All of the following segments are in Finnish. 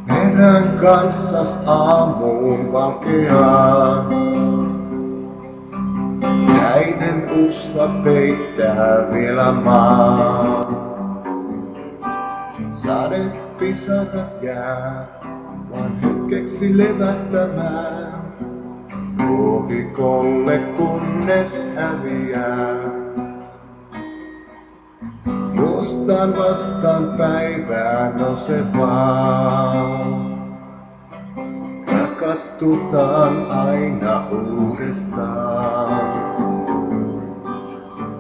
Herään kanssas aamuun valkeaan. Jäinen usta peittää vielä maa. Sadepisarat jää vain hetkeksi levättämään. Ruohikolle kunnes häviää. Juostaan vastaan päivää nousevaa. Rakastutaan aina uudestaan.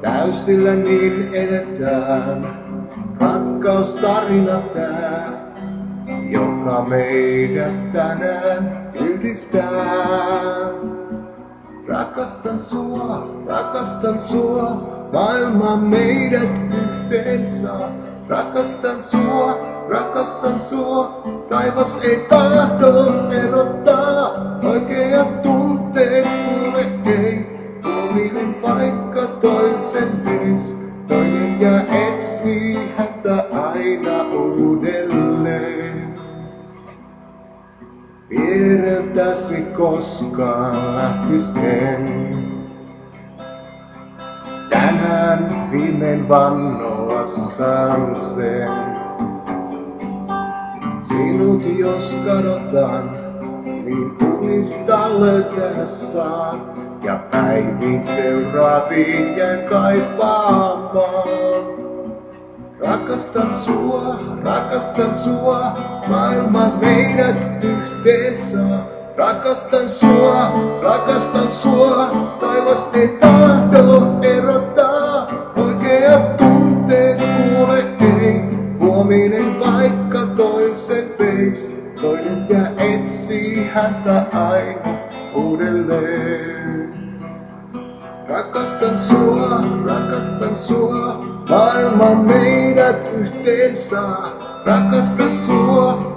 Täysillä niin eletään, rakkaustarina tää, joka meidät tänään yhdistää. Rakastan sua, maailma meidät yhteen saa. Rakastan sua, taivas ei tahdo erottaa. Oikeat tunteet kuule ei, huominen vaikka toisen veis. Toinen ja etsii häntä aina uudelleen. Viereltäsi koskaan lähtis en. Tänään viimein vannoa saan sen. Sinut jos kadotan, niin unista löytää saan. Ja päiviin seuraaviin jään kaipaamaan. Rakastan sua, maailma meidät yhteen saa. Rakastan sua, taivas ei tahdo erottaa. Oikeat tunteet kuule ei, huominen vaikka toisen veis. Toinen ja etsii häntä aina uudelleen. Rakastan sua, maailma meidät yhteen saa.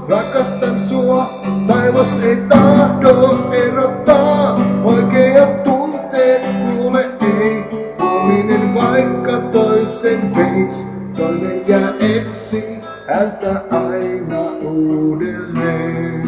Rakastan sua, taivas ei tahdo erottaa. Oikeat tunteet kuule ei, huominen vaikka toisen veis. Toinen ja etsii häntä aina uudelleen.